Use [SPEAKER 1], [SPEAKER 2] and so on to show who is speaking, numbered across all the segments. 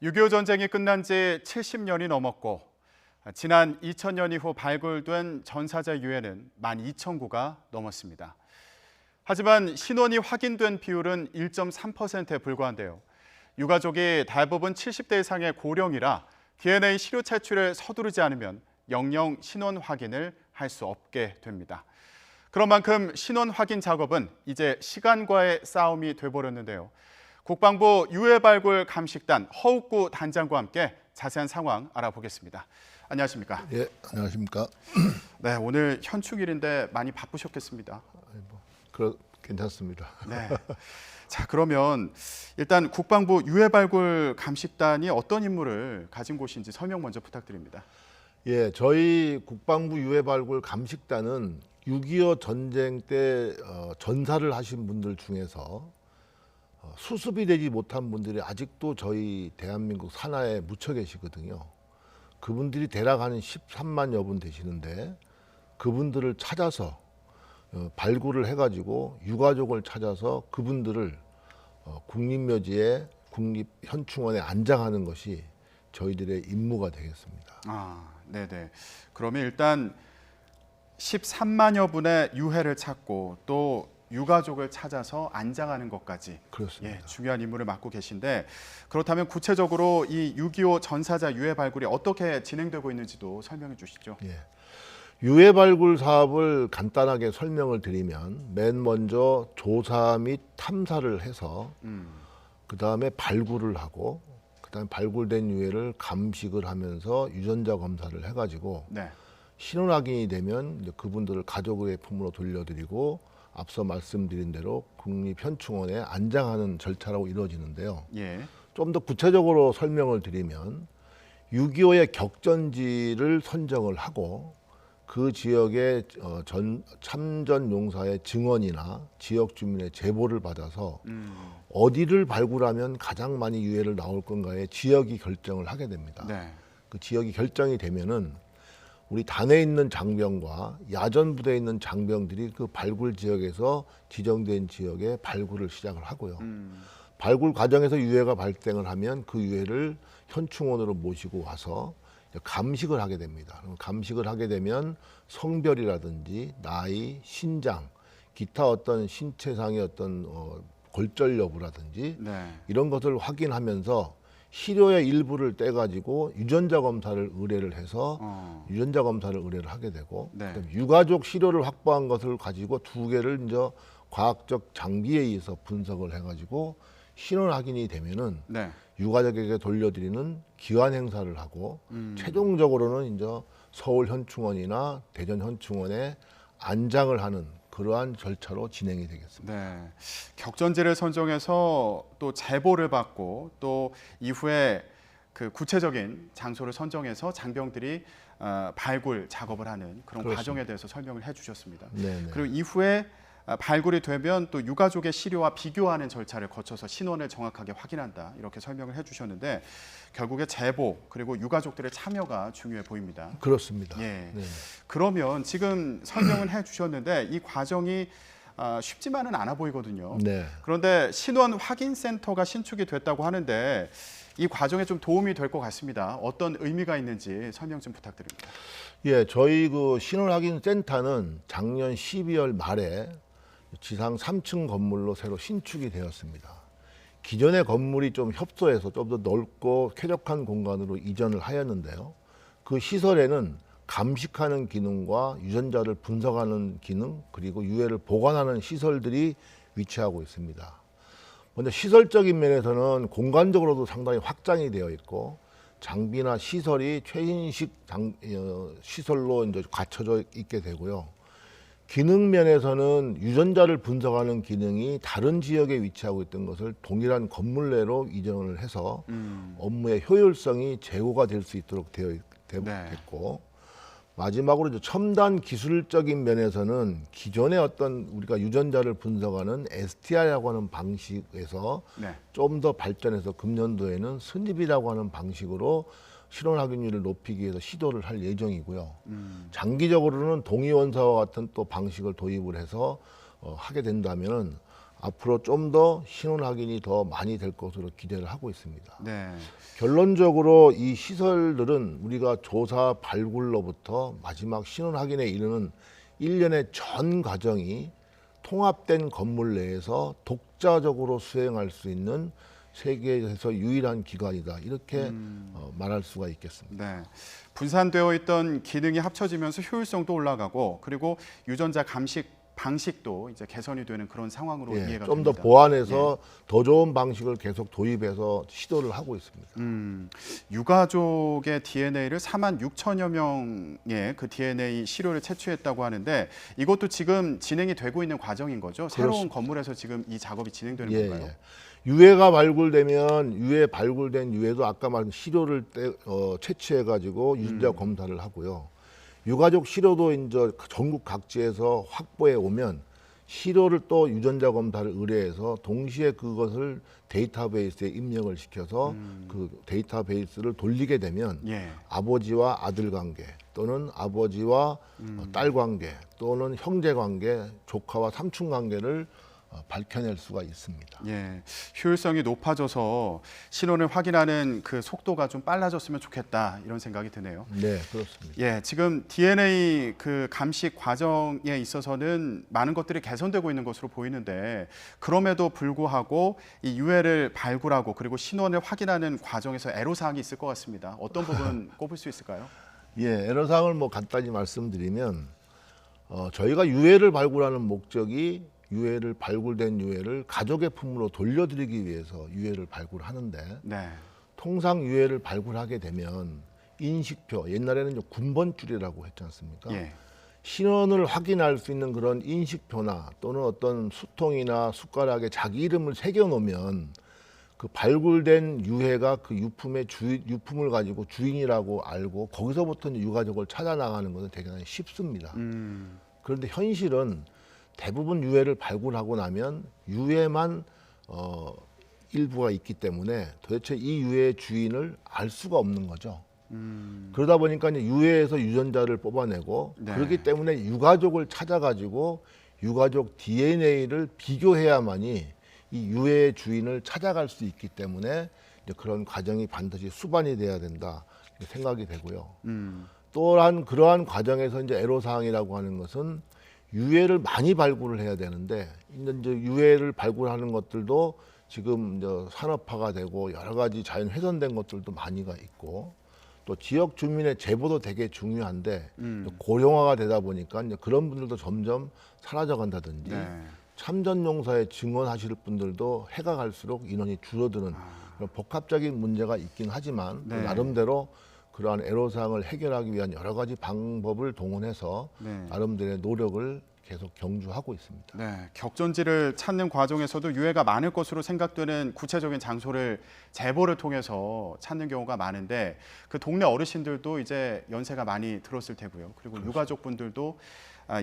[SPEAKER 1] 6.25 전쟁이 끝난 지 70년이 넘었고 지난 2000년 이후 발굴된 전사자 유해는 12,000구가 넘었습니다. 하지만 신원이 확인된 비율은 1.3%에 불과한데요. 유가족이 대부분 70대 이상의 고령이라 DNA 시료 채취를 서두르지 않으면 영영 신원 확인을 할 수 없게 됩니다. 그런 만큼 신원 확인 작업은 이제 시간과의 싸움이 돼버렸는데요. 국방부 유해발굴 감식단 허욱구 단장과 함께 자세한 상황 알아보겠습니다. 안녕하십니까?
[SPEAKER 2] 예, 안녕하십니까?
[SPEAKER 1] 네, 오늘 현충일인데 많이 바쁘셨겠습니다.
[SPEAKER 2] 괜찮습니다.
[SPEAKER 1] 네. 자, 그러면 일단 국방부 유해발굴 감식단이 어떤 임무를 가진 곳인지 설명 먼저 부탁드립니다.
[SPEAKER 2] 예, 저희 국방부 유해발굴 감식단은 6.25 전쟁 때 전사를 하신 분들 중에서 수습이 되지 못한 분들이 아직도 저희 대한민국 산하에 묻혀 계시거든요. 그분들이 대략 한 13만여 분 되시는데 그분들을 찾아서 발굴을 해가지고 유가족을 찾아서 그분들을 국립묘지에 국립현충원에 안장하는 것이 저희들의 임무가 되겠습니다.
[SPEAKER 1] 아, 네네. 그러면 일단 13만여 분의 유해를 찾고 또 유가족을 찾아서 안장하는 것까지
[SPEAKER 2] 그렇습니다.
[SPEAKER 1] 예, 중요한 임무를 맡고 계신데 그렇다면 구체적으로 이 6.25 전사자 유해 발굴이 어떻게 진행되고 있는지도 설명해 주시죠.
[SPEAKER 2] 예. 유해 발굴 사업을 간단하게 설명을 드리면 맨 먼저 조사 및 탐사를 해서 그다음에 발굴을 하고 그다음에 발굴된 유해를 감식을 하면서 유전자 검사를 해가지고
[SPEAKER 1] 네.
[SPEAKER 2] 신원 확인이 되면 이제 그분들을 가족의 품으로 돌려드리고 앞서 말씀드린 대로 국립현충원에 안장하는 절차라고 이루어지는데요.
[SPEAKER 1] 예.
[SPEAKER 2] 좀 더 구체적으로 설명을 드리면 6.25의 격전지를 선정을 하고 그 지역의 참전 용사의 증언이나 지역 주민의 제보를 받아서 어디를 발굴하면 가장 많이 유해를 나올 건가에 지역이 결정을 하게 됩니다.
[SPEAKER 1] 네.
[SPEAKER 2] 그 지역이 결정이 되면은 우리 단에 있는 장병과 야전 부대에 있는 장병들이 그 발굴 지역에서 지정된 지역에 발굴을 시작을 하고요. 발굴 과정에서 유해가 발생을 하면 그 유해를 현충원으로 모시고 와서 감식을 하게 됩니다. 감식을 하게 되면 성별이라든지 나이, 신장, 기타 어떤 신체상의 어떤 골절 여부라든지
[SPEAKER 1] 네.
[SPEAKER 2] 이런 것을 확인하면서 시료의 일부를 떼가지고 유전자 검사를 의뢰를 해서 유전자 검사를 의뢰를 하게 되고
[SPEAKER 1] 네.
[SPEAKER 2] 유가족 시료를 확보한 것을 가지고 두 개를 이제 과학적 장비에 의해서 분석을 해가지고 신원 확인이 되면은
[SPEAKER 1] 네.
[SPEAKER 2] 유가족에게 돌려드리는 기환 행사를 하고 최종적으로는 이제 서울 현충원이나 대전 현충원에 안장을 하는 그러한 절차로 진행이 되겠습니다.
[SPEAKER 1] 네. 격전지를 선정해서 또 제보를 받고 또 이후에 그 구체적인 장소를 선정해서 장병들이 발굴 작업을 하는 그런
[SPEAKER 2] 그렇습니다.
[SPEAKER 1] 과정에 대해서 설명을 해주셨습니다.
[SPEAKER 2] 네네.
[SPEAKER 1] 그리고 이후에 발굴이 되면 또 유가족의 시료와 비교하는 절차를 거쳐서 신원을 정확하게 확인한다 이렇게 설명을 해주셨는데 결국에 제보 그리고 유가족들의 참여가 중요해 보입니다.
[SPEAKER 2] 그렇습니다.
[SPEAKER 1] 예.
[SPEAKER 2] 네.
[SPEAKER 1] 그러면 지금 설명을 해주셨는데 이 과정이 쉽지만은 않아 보이거든요.
[SPEAKER 2] 네.
[SPEAKER 1] 그런데 신원 확인 센터가 신축이 됐다고 하는데 이 과정에 좀 도움이 될 것 같습니다. 어떤 의미가 있는지 설명 좀 부탁드립니다.
[SPEAKER 2] 예, 저희 그 신원 확인 센터는 작년 12월 말에 지상 3층 건물로 새로 신축이 되었습니다. 기존의 건물이 좀 협소해서 좀 더 넓고 쾌적한 공간으로 이전을 하였는데요. 그 시설에는 감식하는 기능과 유전자를 분석하는 기능 그리고 유해를 보관하는 시설들이 위치하고 있습니다. 먼저 시설적인 면에서는 공간적으로도 상당히 확장이 되어 있고 장비나 시설이 최신식 시설로 이제 갖춰져 있게 되고요. 기능 면에서는 유전자를 분석하는 기능이 다른 지역에 위치하고 있던 것을 동일한 건물 내로 이전을 해서 업무의 효율성이 제고가 될 수 있도록 됐고 마지막으로 이제 첨단 기술적인 면에서는 기존의 어떤 우리가 유전자를 분석하는 STI라고 하는 방식에서
[SPEAKER 1] 네.
[SPEAKER 2] 좀 더 발전해서 금년도에는 스닙이라고 하는 방식으로 신원 확인율을 높이기 위해서 시도를 할 예정이고요. 장기적으로는 동위원사와 같은 또 방식을 도입을 해서 하게 된다면은 앞으로 좀 더 신원 확인이 더 많이 될 것으로 기대를 하고 있습니다.
[SPEAKER 1] 네.
[SPEAKER 2] 결론적으로 이 시설들은 우리가 조사 발굴로부터 마지막 신원 확인에 이르는 일련의 전 과정이 통합된 건물 내에서 독자적으로 수행할 수 있는 세계에서 유일한 기관이다. 이렇게 말할 수가 있겠습니다.
[SPEAKER 1] 네. 분산되어 있던 기능이 합쳐지면서 효율성도 올라가고 그리고 유전자 감식 방식도 이제 개선이 되는 그런 상황으로
[SPEAKER 2] 예,
[SPEAKER 1] 이해가
[SPEAKER 2] 좀 더
[SPEAKER 1] 됩니다.
[SPEAKER 2] 보완해서 더 좋은 방식을 계속 도입해서 시도를 하고 있습니다.
[SPEAKER 1] 유가족의 DNA를 4만 6천여 명의 그 DNA 시료를 채취했다고 하는데 이것도 지금 진행이 되고 있는 과정인 거죠? 새로운 건물에서 지금 이 작업이 진행되는 건가요?
[SPEAKER 2] 유해가 발굴되면 발굴된 유해도 아까 말한 시료를 채취해가지고 유전자 검사를 하고요. 유가족 시료도 이제 전국 각지에서 확보해 오면 시료를 또 유전자 검사를 의뢰해서 동시에 그것을 데이터베이스에 입력을 시켜서 그 데이터베이스를 돌리게 되면
[SPEAKER 1] 예.
[SPEAKER 2] 아버지와 아들 관계 또는 아버지와 딸 관계 또는 형제 관계, 조카와 삼촌 관계를 밝혀낼 수가 있습니다.
[SPEAKER 1] 예, 효율성이 높아져서 신원을 확인하는 그 속도가 좀 빨라졌으면 좋겠다 이런 생각이 드네요.
[SPEAKER 2] 네, 그렇습니다.
[SPEAKER 1] 예, 지금 DNA 그 감식 과정에 있어서는 많은 것들이 개선되고 있는 것으로 보이는데 그럼에도 불구하고 이 유해를 발굴하고 그리고 신원을 확인하는 과정에서 애로사항이 있을 것 같습니다. 어떤 부분 꼽을 수 있을까요?
[SPEAKER 2] 예, 애로사항을 뭐 간단히 말씀드리면 저희가 유해를 발굴하는 목적이 발굴된 유해를 가족의 품으로 돌려드리기 위해서 유해를 발굴하는데
[SPEAKER 1] 네.
[SPEAKER 2] 통상 유해를 발굴하게 되면 인식표, 옛날에는 이제 군번줄이라고 했지 않습니까?
[SPEAKER 1] 예.
[SPEAKER 2] 신원을 확인할 수 있는 그런 인식표나 또는 어떤 수통이나 숟가락에 자기 이름을 새겨 놓으면 그 발굴된 유해가 그 유품을 가지고 주인이라고 알고 거기서부터 이제 유가족을 찾아 나가는 것은 대단히 쉽습니다. 그런데 현실은 대부분 유해를 발굴하고 나면 유해만 일부가 있기 때문에 도대체 이 유해의 주인을 알 수가 없는 거죠. 그러다 보니까 이제 유해에서 유전자를 뽑아내고
[SPEAKER 1] 네.
[SPEAKER 2] 그렇기 때문에 유가족을 찾아가지고 유가족 DNA를 비교해야만이 이 유해의 주인을 찾아갈 수 있기 때문에 이제 그런 과정이 반드시 수반이 돼야 된다 이렇게 생각이 되고요. 또한 그러한 과정에서 이제 애로사항이라고 하는 것은 유해를 많이 발굴을 해야 되는데 이제 유해를 발굴하는 것들도 지금 이제 산업화가 되고 여러 가지 자연 훼손된 것들도 많이가 있고 또 지역 주민의 제보도 되게 중요한데 고령화가 되다 보니까 이제 그런 분들도 점점 사라져 간다든지
[SPEAKER 1] 네.
[SPEAKER 2] 참전 용사에 증언하실 분들도 해가 갈수록 인원이 줄어드는 그런 복합적인 문제가 있긴 하지만 또
[SPEAKER 1] 네.
[SPEAKER 2] 나름대로 그러한 애로사항을 해결하기 위한 여러 가지 방법을 동원해서
[SPEAKER 1] 네.
[SPEAKER 2] 나름대로의 노력을 계속 경주하고 있습니다.
[SPEAKER 1] 네, 격전지를 찾는 과정에서도 유해가 많을 것으로 생각되는 구체적인 장소를 제보를 통해서 찾는 경우가 많은데 그 동네 어르신들도 이제 연세가 많이 들었을 테고요. 그리고 유가족분들도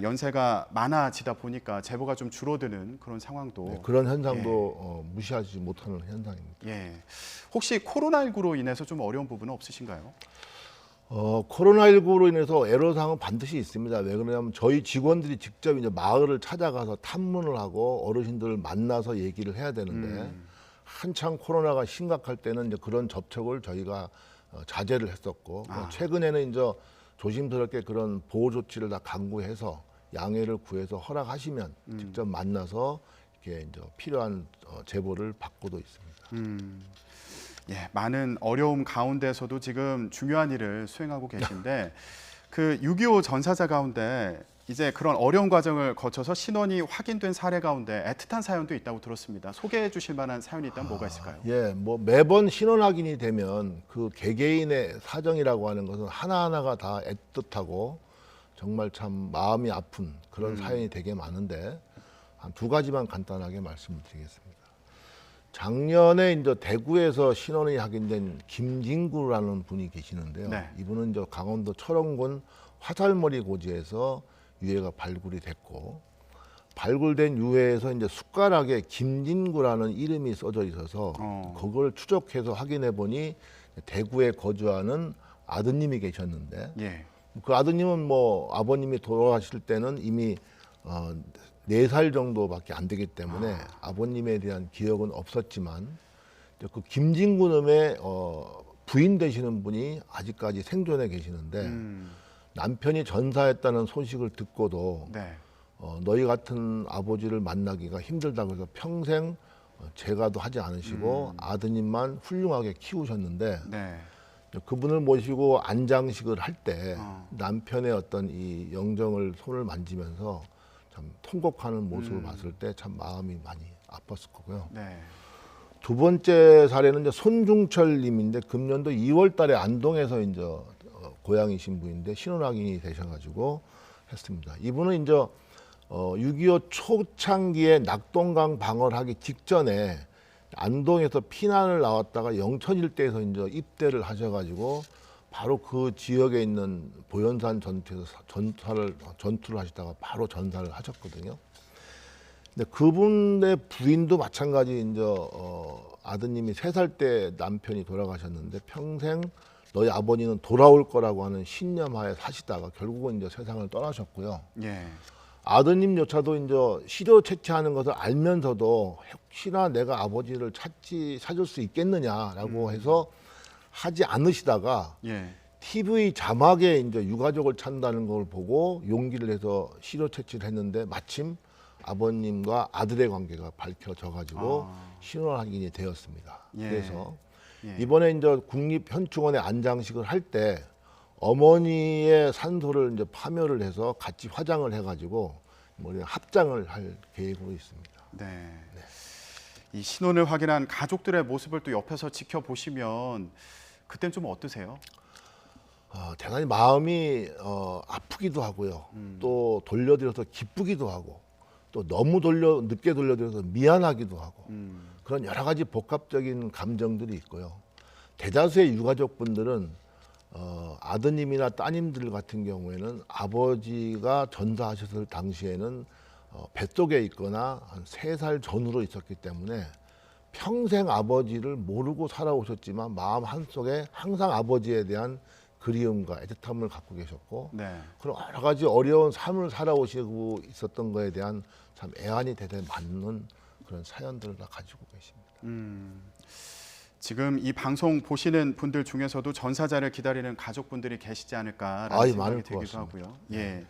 [SPEAKER 1] 연세가 많아지다 보니까 제보가 좀 줄어드는 그런 상황도
[SPEAKER 2] 네, 그런 현상도 무시하지 못하는 현상입니다.
[SPEAKER 1] 예. 혹시 코로나19로 인해서 좀 어려운 부분은 없으신가요?
[SPEAKER 2] 코로나19로 인해서 애로사항은 반드시 있습니다. 왜 그러냐면 저희 직원들이 직접 이제 마을을 찾아가서 탐문을 하고 어르신들을 만나서 얘기를 해야 되는데 한창 코로나가 심각할 때는 이제 그런 접촉을 저희가 자제를 했었고 최근에는 이제 조심스럽게 그런 보호 조치를 다 강구해서 양해를 구해서 허락하시면 직접 만나서 이렇게 이제 필요한 제보를 받고도 있습니다.
[SPEAKER 1] 예, 많은 어려움 가운데서도 지금 중요한 일을 수행하고 계신데 그 6.25 전사자 가운데 이제 그런 어려운 과정을 거쳐서 신원이 확인된 사례 가운데 애틋한 사연도 있다고 들었습니다. 소개해 주실 만한 사연이 있다면 뭐가 있을까요?
[SPEAKER 2] 예, 뭐 매번 신원 확인이 되면 그 개개인의 사정이라고 하는 것은 하나하나가 다 애틋하고 정말 참 마음이 아픈 그런 사연이 되게 많은데 한 두 가지만 간단하게 말씀을 드리겠습니다. 작년에 이제 대구에서 신원이 확인된 김진구라는 분이 계시는데요.
[SPEAKER 1] 네.
[SPEAKER 2] 이분은 이제 강원도 철원군 화살머리 고지에서 유해가 발굴이 됐고 발굴된 유해에서 이제 숟가락에 김진구라는 이름이 써져 있어서 그걸 추적해서 확인해 보니 대구에 거주하는 아드님이 계셨는데
[SPEAKER 1] 예.
[SPEAKER 2] 그 아드님은 뭐 아버님이 돌아가실 때는 이미 4살 정도밖에 안 되기 때문에 아버님에 대한 기억은 없었지만 이제 그 김진구놈의 부인 되시는 분이 아직까지 생존해 계시는데 남편이 전사했다는 소식을 듣고도
[SPEAKER 1] 네.
[SPEAKER 2] 너희 같은 아버지를 만나기가 힘들다고 해서 평생 제가도 하지 않으시고 아드님만 훌륭하게 키우셨는데
[SPEAKER 1] 네.
[SPEAKER 2] 그분을 모시고 안장식을 할 때
[SPEAKER 1] 어.
[SPEAKER 2] 남편의 어떤 이 영정을 손을 만지면서 참 통곡하는 모습을 봤을 때 참 마음이 많이 아팠을 거고요.
[SPEAKER 1] 네.
[SPEAKER 2] 두 번째 사례는 이제 손중철님인데 금년도 2월달에 안동에서 이제 고향이신 분인데 신혼확인이 되셔가지고 했습니다. 이분은 이제 6.25 초창기에 낙동강 방어하기 직전에 안동에서 피난을 나왔다가 영천 일대에서 이제 입대를 하셔가지고 바로 그 지역에 있는 보현산 전투에서 전투를 하시다가 바로 전사를 하셨거든요. 근데 그분의 부인도 마찬가지 이제 아드님이 3살 때 남편이 돌아가셨는데 평생 너희 아버지는 돌아올 거라고 하는 신념하에 사시다가 결국은 이제 세상을 떠나셨고요.
[SPEAKER 1] 예.
[SPEAKER 2] 아드님조차도 이제 시료 채취하는 것을 알면서도 혹시나 내가 아버지를 찾을 수 있겠느냐라고 해서 하지 않으시다가
[SPEAKER 1] 예.
[SPEAKER 2] TV 자막에 이제 유가족을 찾는다는 걸 보고 용기를 내서 시료 채취를 했는데 마침 아버님과 아들의 관계가 밝혀져 가지고 신혼 확인이 되었습니다.
[SPEAKER 1] 예.
[SPEAKER 2] 그래서
[SPEAKER 1] 예.
[SPEAKER 2] 이번에 이제 국립현충원에 안장식을 할 때 어머니의 산소를 이제 파묘를 해서 같이 화장을 해가지고 합장을 할 계획으로 있습니다.
[SPEAKER 1] 네. 이 신혼을 확인한 가족들의 모습을 또 옆에서 지켜보시면 그땐 좀 어떠세요?
[SPEAKER 2] 대단히 마음이 아프기도 하고요. 또 돌려드려서 기쁘기도 하고 또 너무 늦게 돌려드려서 미안하기도 하고 그런 여러 가지 복합적인 감정들이 있고요. 대다수의 유가족분들은 아드님이나 따님들 같은 경우에는 아버지가 전사하셨을 당시에는 뱃속에 있거나 한 3살 전후로 있었기 때문에 평생 아버지를 모르고 살아오셨지만 마음 한속에 항상 아버지에 대한 그리움과 애틋함을 갖고 계셨고
[SPEAKER 1] 네.
[SPEAKER 2] 그런 여러 가지 어려운 삶을 살아오시고 있었던 거에 대한 참 애환이 대단히 많은 그런 사연들을 다 가지고 계십니다.
[SPEAKER 1] 지금 이 방송 보시는 분들 중에서도 전사자를 기다리는 가족분들이 계시지 않을까라는
[SPEAKER 2] 많을
[SPEAKER 1] 생각이
[SPEAKER 2] 것
[SPEAKER 1] 들기도
[SPEAKER 2] 같습니다.
[SPEAKER 1] 하고요. 예.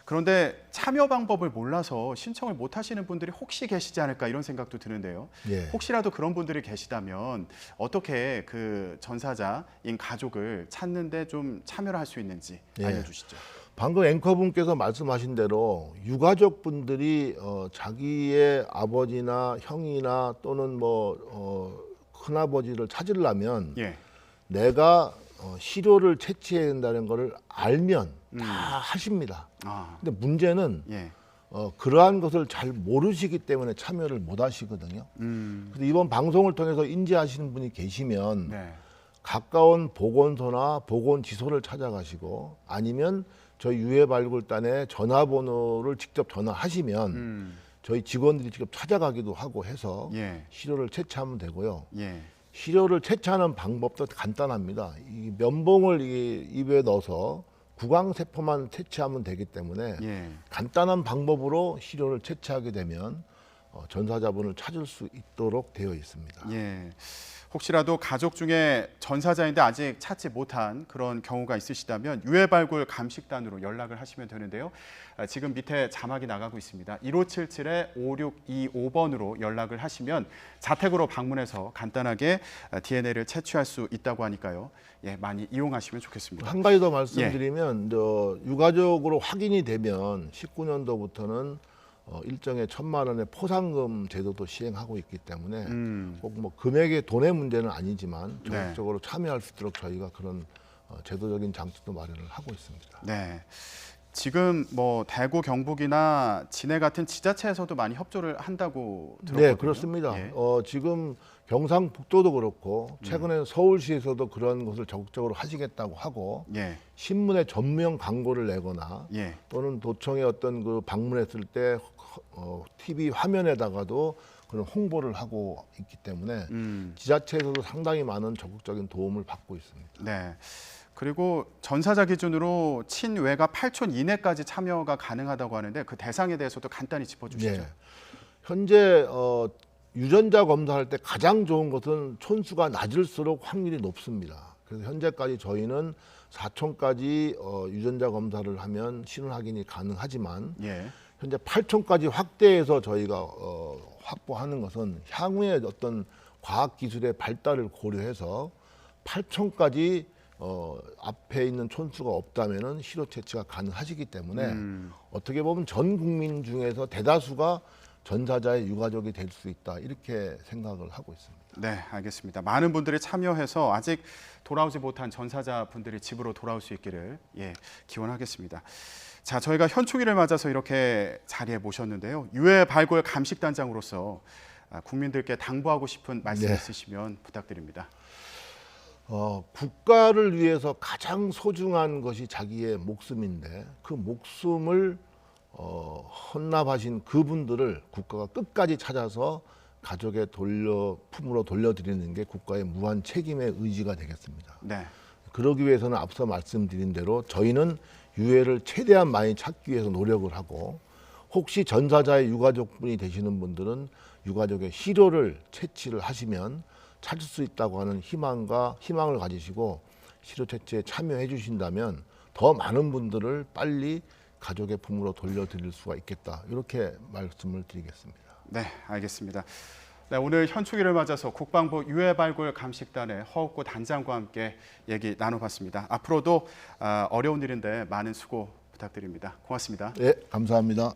[SPEAKER 1] 그런데 참여 방법을 몰라서 신청을 못 하시는 분들이 혹시 계시지 않을까 이런 생각도 드는데요.
[SPEAKER 2] 예.
[SPEAKER 1] 혹시라도 그런 분들이 계시다면 어떻게 그 전사자인 가족을 찾는데 좀 참여를 할 수 있는지
[SPEAKER 2] 예.
[SPEAKER 1] 알려주시죠.
[SPEAKER 2] 방금 앵커분께서 말씀하신 대로 유가족분들이 자기의 아버지나 형이나 또는 큰아버지를 찾으려면
[SPEAKER 1] 예.
[SPEAKER 2] 내가 시료를 채취해야 된다는 것을 알면 다 하십니다. 근데 문제는
[SPEAKER 1] 예.
[SPEAKER 2] 그러한 것을 잘 모르시기 때문에 참여를 못 하시거든요. 그래서 이번 방송을 통해서 인지하시는 분이 계시면
[SPEAKER 1] 네.
[SPEAKER 2] 가까운 보건소나 보건지소를 찾아가시고 아니면 저희 유해발굴단에 전화번호를 직접 전화하시면 저희 직원들이 직접 찾아가기도 하고 해서
[SPEAKER 1] 예.
[SPEAKER 2] 시료를 채취하면 되고요.
[SPEAKER 1] 예.
[SPEAKER 2] 시료를 채취하는 방법도 간단합니다. 이 면봉을 입에 넣어서 구강세포만 채취하면 되기 때문에
[SPEAKER 1] 예.
[SPEAKER 2] 간단한 방법으로 시료를 채취하게 되면 전사자분을 찾을 수 있도록 되어 있습니다.
[SPEAKER 1] 예. 혹시라도 가족 중에 전사자인데 아직 찾지 못한 그런 경우가 있으시다면 유해발굴 감식단으로 연락을 하시면 되는데요. 지금 밑에 자막이 나가고 있습니다. 1577-5625번으로 연락을 하시면 자택으로 방문해서 간단하게 DNA를 채취할 수 있다고 하니까요. 예, 많이 이용하시면 좋겠습니다.
[SPEAKER 2] 한 가지 더 말씀드리면 유가족으로 확인이 되면 19년도부터는 일정의 1,000만 원의 포상금 제도도 시행하고 있기 때문에 꼭 금액의 돈의 문제는 아니지만 적극적으로 참여할 수 있도록 저희가 그런 제도적인 장치도 마련을 하고 있습니다.
[SPEAKER 1] 네. 지금 대구 경북이나 진해 같은 지자체에서도 많이 협조를 한다고 들었거든요.
[SPEAKER 2] 네, 그렇습니다.
[SPEAKER 1] 예.
[SPEAKER 2] 지금 경상북도도 그렇고 최근에 서울시에서도 그런 것을 적극적으로 하시겠다고 하고
[SPEAKER 1] 예.
[SPEAKER 2] 신문에 전면 광고를 내거나
[SPEAKER 1] 예.
[SPEAKER 2] 또는 도청에 어떤 그 방문했을 때 TV 화면에다가도 그런 홍보를 하고 있기 때문에 지자체에서도 상당히 많은 적극적인 도움을 받고 있습니다.
[SPEAKER 1] 네. 그리고 전사자 기준으로 친외가 8촌 이내까지 참여가 가능하다고 하는데 그 대상에 대해서도 간단히 짚어주시죠.
[SPEAKER 2] 네. 현재 유전자 검사할 때 가장 좋은 것은 촌수가 낮을수록 확률이 높습니다. 그래서 현재까지 저희는 4촌까지 유전자 검사를 하면 신원 확인이 가능하지만
[SPEAKER 1] 예.
[SPEAKER 2] 현재 8촌까지 확대해서 저희가 확보하는 것은 향후에 어떤 과학 기술의 발달을 고려해서 8촌까지 앞에 있는 촌수가 없다면은 실효 채취가 가능하시기 때문에 어떻게 보면 전 국민 중에서 대다수가 전사자의 유가족이 될 수 있다 이렇게 생각을 하고 있습니다.
[SPEAKER 1] 네, 알겠습니다. 많은 분들이 참여해서 아직 돌아오지 못한 전사자 분들이 집으로 돌아올 수 있기를 기원하겠습니다. 자, 저희가 현충일을 맞아서 이렇게 자리에 모셨는데요. 유해 발굴 감식단장으로서 국민들께 당부하고 싶은 말씀
[SPEAKER 2] 네.
[SPEAKER 1] 있으시면 부탁드립니다.
[SPEAKER 2] 국가를 위해서 가장 소중한 것이 자기의 목숨인데 그 목숨을 헌납하신 그분들을 국가가 끝까지 찾아서 가족의 품으로 돌려드리는 게 국가의 무한 책임의 의지가 되겠습니다.
[SPEAKER 1] 네.
[SPEAKER 2] 그러기 위해서는 앞서 말씀드린 대로 저희는 유해를 최대한 많이 찾기 위해서 노력을 하고 혹시 전사자의 유가족분이 되시는 분들은 유가족의 시료를 채취를 하시면 찾을 수 있다고 하는 희망을 가지시고 시료 채취에 참여해 주신다면 더 많은 분들을 빨리 가족의 품으로 돌려드릴 수가 있겠다. 이렇게 말씀을 드리겠습니다.
[SPEAKER 1] 네, 알겠습니다. 네, 오늘 현충일을 맞아서 국방부 유해발굴 감식단의 허욱구 단장과 함께 얘기 나눠봤습니다. 앞으로도 어려운 일인데 많은 수고 부탁드립니다. 고맙습니다.
[SPEAKER 2] 네, 감사합니다.